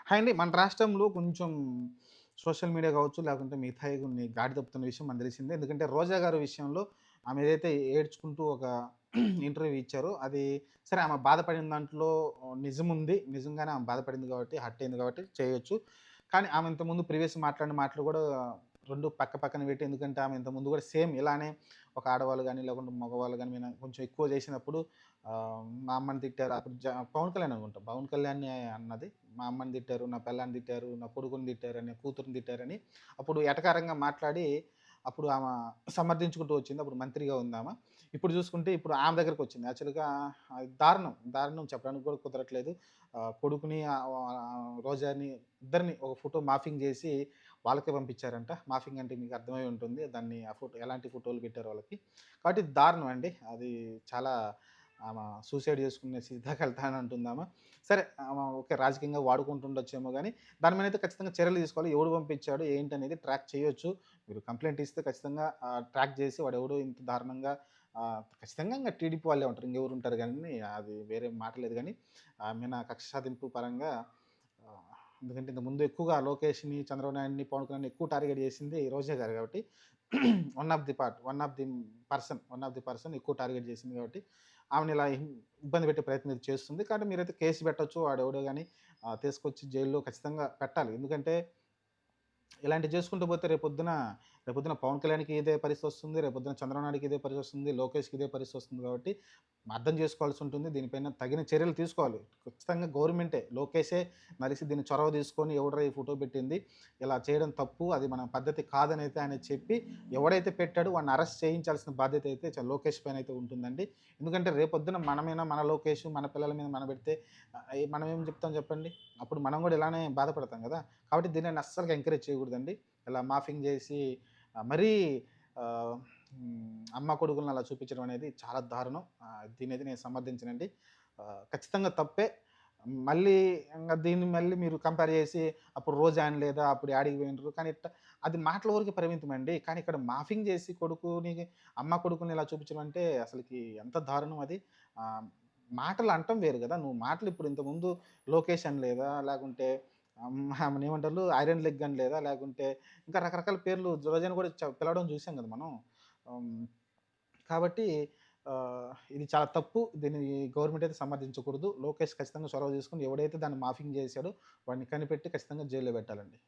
Hi అండి. మన రాష్ట్రంలో కొంచెం సోషల్ మీడియా కావచ్చు, లేకుంటే మిగతాయి కొన్ని గాడి తప్పుతున్న విషయం మనకు తెలిసిందే. ఎందుకంటే రోజా గారి విషయంలో ఆమె ఏదైతే ఏడ్చుకుంటూ ఒక ఇంటర్వ్యూ ఇచ్చారో, అది సరే ఆమె బాధపడిన దాంట్లో నిజముంది. నిజంగానే ఆమె బాధపడింది కాబట్టి, హర్ట్ అయింది కాబట్టి చేయొచ్చు. కానీ ఆమె ఇంతకుముందు ప్రీవియస్ మాట్లాడిన మాటలు కూడా 2 పక్క పక్కన పెట్టి, ఎందుకంటే ఆమె ఇంతకుముందు కూడా సేమ్ ఇలానే ఒక ఆడవాళ్ళు గాని, లేకుంటే మగవాళ్ళు గాని మీద కొంచెం ఎక్కువ చేసినప్పుడు మా అమ్మని తిట్టారు. అప్పుడు పవన్ కళ్యాణ్ అనుకుంటా. పవన్ కళ్యాణ్‌ని అన్నది. మా అమ్మని తిట్టారు, నా పెళ్ళాన్ని తిట్టారు, నా కొడుకుని తిట్టారని, కూతురిని తిట్టారని అప్పుడు ఎటకారంగా మాట్లాడి, అప్పుడు ఆమె సమర్థించుకుంటూ వచ్చింది. అప్పుడు మంత్రిగా ఉందామె. ఇప్పుడు చూసుకుంటే ఇప్పుడు ఆమె దగ్గరకొచ్చింది. యాక్చువల్‌గా అది దారుణం. దారుణం చెప్పడానికి కూడా కుదరట్లేదు. కొడుకుని రోజాని ఇద్దరిని ఒక ఫోటో మార్ఫింగ్ చేసి వాళ్ళకే పంపించారంట. మార్ఫింగ్ అంటే మీకు అర్థమై ఉంటుంది. దాన్ని ఆ ఫోటో ఎలాంటి ఫోటోలు పెట్టారో వాళ్ళకి. కాబట్టి దారుణం అండి. అది చాలా సూసైడ్ చేసుకునే స్థితి దాకా వెళ్తానంటుందామె. సరే ఓకే. రాజకీయంగా వాడుకుంటుండొచ్చేమో గానీ, దాని మీదైతే ఖచ్చితంగా చర్యలు తీసుకోవాలి. ఎవడు పంపించాడు, ఏంటనేది ట్రాక్ చేయొచ్చు. మీరు కంప్లెయింట్ ఇస్తే ఖచ్చితంగా ట్రాక్ చేసి వాడెవడో ఇంత దారుణంగా ఖచ్చితంగా ఇంగ టీడీపీ వాళ్ళే ఉంటారు. ఇంకెవరుంటారు గానీ, అది వేరే మాట లేదు గానీ, ఆమె మీద కక్ష సాధింపు పరంగా ఎందుకంటే ఇంతకుముందు ఎక్కువగా లోకేష్‌ని, చంద్రబాబు నాయుడిని, పవన్ కళ్యాణ్‌ని ఎక్కువ టార్గెట్ చేసింది రోజా గారు కాబట్టి వన్ ఆఫ్ ది పర్సన్ ఎక్కువ టార్గెట్ చేసింది కాబట్టి, ఆమెని ఇలా ఇబ్బంది పెట్టే ప్రయత్నం అయితే చేస్తుంది. కాబట్టి మీరైతే కేసు పెట్టొచ్చు. వాడెవడో గాని తీసుకొచ్చి జైల్‌లో ఖచ్చితంగా పెట్టాలి. ఎందుకంటే ఇలాంటివి చేసుకుంటూ పోతే రేపొద్దున పవన్ కళ్యాణ్‌కి ఇదే పరిస్థితొస్తుంది. రేపొద్దున చంద్రబాబు నాయుడుకి ఇదే పరిస్థితొస్తుంది. లోకేష్‌కి ఇదే పరిస్థితొస్తుంది కాబట్టి అర్థం చేసుకోవాల్సుంటుంది. దీనిపైన తగిన చర్యలు తీసుకోవాలి. ఖచ్చితంగా గవర్నమెంటే లోకేషే నరిసి దీన్ని చొరవ తీసుకొని ఎవడురా ఈ ఫోటో పెట్టింది, ఇలా చేయడం తప్పు, అది మన పద్ధతి కాదనైతే ఆయన చెప్పి ఎవడైతే పెట్టాడో వాడిని అరెస్ట్ చేయించాల్సిన బాధ్యత అయితే లోకేష్ పైనైతే ఉంటుందండి. ఎందుకంటే రేపొద్దున మన మీద మన లోకేష్, మన పిల్లల మీద మనం పెడితే మనం ఏం చెప్తాం చెప్పండి? అప్పుడు మనం గూడా ఇలానే బాధపడతాం గదా! కాబట్టి దీనిని అస్సలుగా ఎంకరేజ్ చేయకూడదండి. ఇలా మాఫింగ్ జేసి మరీ ఆహ్, అమ్మ కొడుకులను అలా చూపించడం అనేది చాలా దారుణం. దీన్నైతే నేను సమర్థించనండి. ఖచ్చితంగా తప్పే. మళ్ళీ దీన్ని మళ్ళీ మీరు కంపేర్ జేసి అప్పుడు రోజా అనలేదా? అప్పుడు యాడికి పోయిండ్రు? కానీ అది మాటల వరకే పరిమితమండి. కానీ ఇక్కడ మాఫింగ్ జేసి అమ్మ కొడుకుని ఇలా చూపించడం అంటే అసలకి ఎంత దారుణం అది. ఆహ్, మాటలు అనటం వేరు గదా! నువ్వు మాటలు ఇప్పుడు ఇంతకుముందు లోకేష్ అనలేదా? లేకుంటే ఆమెనేమంటారు ఐరన్ లెగ్ అని లేదా? లేకుంటే ఇంకా రకరకాల పేర్లు రోజాని కూడా పిలవడం చూసాం కదా మనం. హ్మ్. కాబట్టి ఇది చాలా తప్పు. దీన్ని గవర్నమెంట్ అయితే సమర్థించకూడదు. లోకేష్ ఖచ్చితంగా చొరవ తీసుకొని ఎవడైతే దాన్ని మాఫింగ్ చేశాడో వాడిని కనిపెట్టి ఖచ్చితంగా జైల్‌లో పెట్టాలండి.